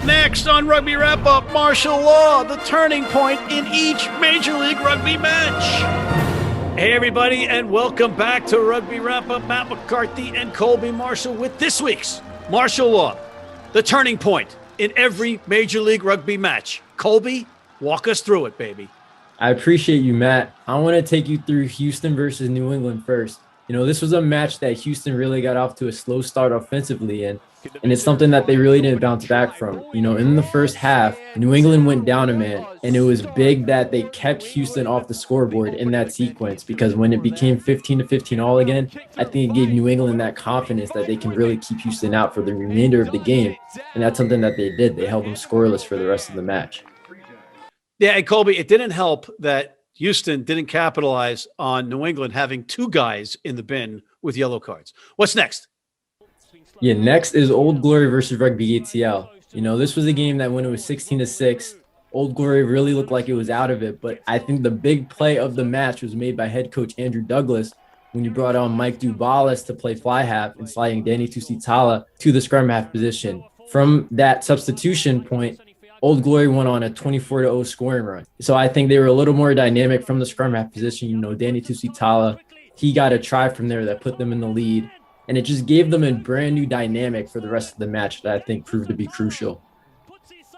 Next on Rugby Wrap-Up, martial law, the turning point in each Major League Rugby match. Hey, everybody, and welcome back to Rugby Wrap-Up. Matt McCarthy and Colby Marshall with this week's martial law, the turning point in every Major League Rugby match. Colby, walk us through it, baby. I appreciate you, Matt. I want to take you through Houston versus New England first. This was a match that Houston really got off to a slow start offensively, and it's something that they really didn't bounce back from. In the first half, New England went down a man, and it was big that they kept Houston off the scoreboard in that sequence, because when it became 15-15 all again, I think it gave New England that confidence that they can really keep Houston out for the remainder of the game, and that's something that they did. They held them scoreless for the rest of the match. Yeah, and Colby, it didn't help that Houston didn't capitalize on New England having two guys in the bin with yellow cards. What's next? Yeah, next is Old Glory versus Rugby ATL. This was a game that when it was 16-6, Old Glory really looked like it was out of it. But I think the big play of the match was made by head coach Andrew Douglas when he brought on Mike Dubalis to play fly half and sliding Danny Tusitala to the scrum half position. From that substitution point, Old Glory went on a 24-0 scoring run. So I think they were a little more dynamic from the scrum half position. Danny Tusitala, he got a try from there that put them in the lead. And it just gave them a brand new dynamic for the rest of the match that I think proved to be crucial.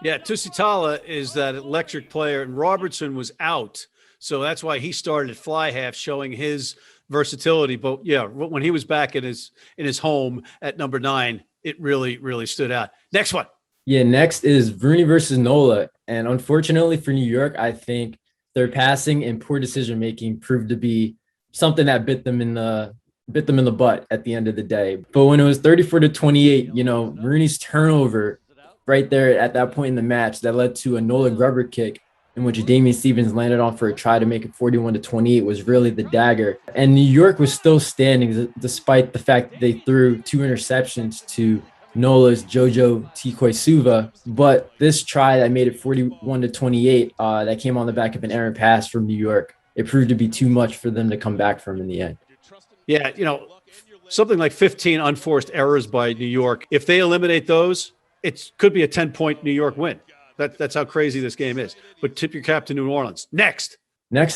Yeah, Tusitala is that electric player, and Robertson was out. So that's why he started at fly half, showing his versatility. But yeah, when he was back in his home at number 9, it really, really stood out. Next one. Yeah, next is Rooney versus Nola. And unfortunately for New York, I think their passing and poor decision-making proved to be something that bit them in the butt at the end of the day. But when it was 34-28, Rooney's turnover right there at that point in the match that led to a Nola Grubber kick in which Damian Stevens landed on for a try to make it 41-28 was really the dagger. And New York was still standing despite the fact that they threw 2 interceptions to Nola's Jojo Tikoisuva, but this try that made it 41-28 that came on the back of an errant pass from New York, it proved to be too much for them to come back from in the end. Yeah, something like 15 unforced errors by New York. If they eliminate those, it could be a 10-point New York win. That's how crazy this game is. But tip your cap to New Orleans. Next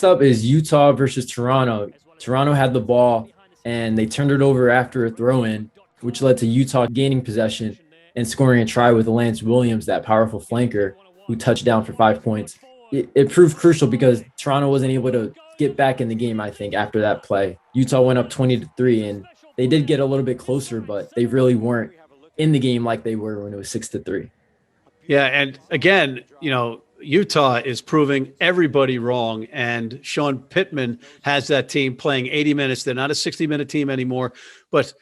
up is Utah versus Toronto. Toronto had the ball, and they turned it over after a throw-in, which led to Utah gaining possession and scoring a try with Lance Williams, that powerful flanker, who touched down for 5 points. It proved crucial because Toronto wasn't able to get back in the game, I think, after that play. Utah went up 20-3, and they did get a little bit closer, but they really weren't in the game like they were when it was 6-3. Yeah, and again, Utah is proving everybody wrong, and Sean Pittman has that team playing 80 minutes. They're not a 60-minute team anymore, but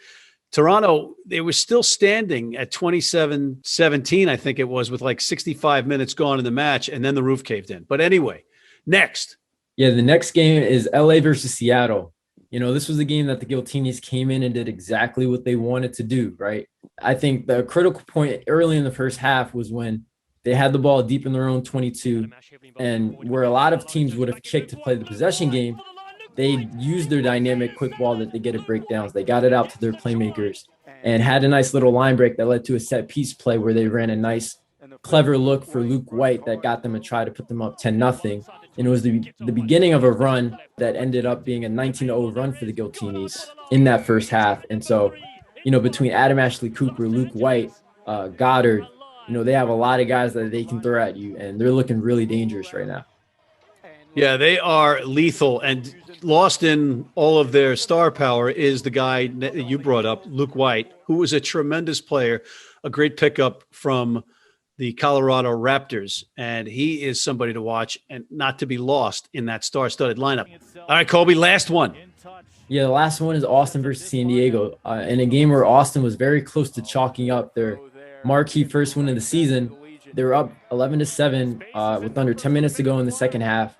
Toronto, they were still standing at 27-17, I think it was, with like 65 minutes gone in the match, and then the roof caved in. But anyway, next. Yeah, the next game is LA versus Seattle. This was a game that the Giltinis came in and did exactly what they wanted to do, right? I think the critical point early in the first half was when they had the ball deep in their own 22, and where a lot of teams would have kicked to play the possession game, they used their dynamic quick ball that they get at breakdowns. They got it out to their playmakers and had a nice little line break that led to a set piece play where they ran a nice, clever look for Luke White that got them a try to put them up 10-0. And it was the beginning of a run that ended up being a 19-0 run for the Giltinis in that first half. And so, between Adam Ashley Cooper, Luke White, Goddard, they have a lot of guys that they can throw at you, and they're looking really dangerous right now. Yeah, they are lethal, and lost in all of their star power is the guy that you brought up, Luke White, who was a tremendous player, a great pickup from the Colorado Raptors, and he is somebody to watch and not to be lost in that star-studded lineup. All right, Colby, last one. Yeah, the last one is Austin versus San Diego, in a game where Austin was very close to chalking up their marquee first win of the season. They were up 11-7 with under 10 minutes to go in the second half.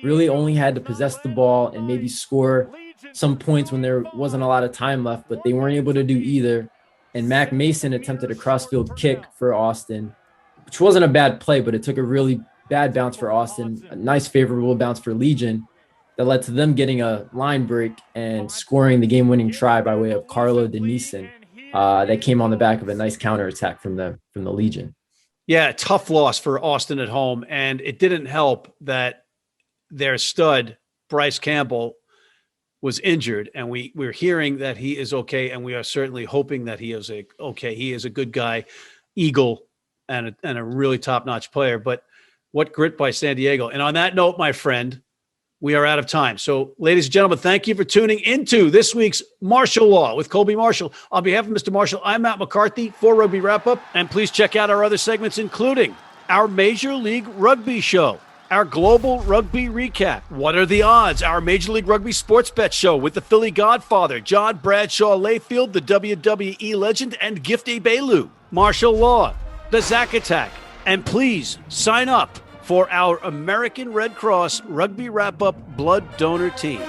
Really only had to possess the ball and maybe score some points when there wasn't a lot of time left, but they weren't able to do either. And Mac Mason attempted a crossfield kick for Austin, which wasn't a bad play, but it took a really bad bounce for Austin, a nice favorable bounce for Legion that led to them getting a line break and scoring the game-winning try by way of Carlo Denison that came on the back of a nice counterattack from the Legion. Yeah, tough loss for Austin at home. And it didn't help that their stud, Bryce Campbell, was injured. And we're hearing that he is okay. And we are certainly hoping that he is okay. He is a good guy, Eagle, and a really top-notch player. But what grit by San Diego. And on that note, my friend, we are out of time. So, ladies and gentlemen, thank you for tuning into this week's Marshall Law with Colby Marshall. On behalf of Mr. Marshall, I'm Matt McCarthy for Rugby Wrap-Up. And please check out our other segments, including our Major League Rugby show, our Global Rugby Recap, What Are the Odds?, our Major League Rugby Sports Bet show with the Philly Godfather, John Bradshaw Layfield, the WWE legend, and Gifty Bailu, Marshall Law, the Zack Attack. And please sign up for our American Red Cross Rugby Wrap-Up Blood Donor Team.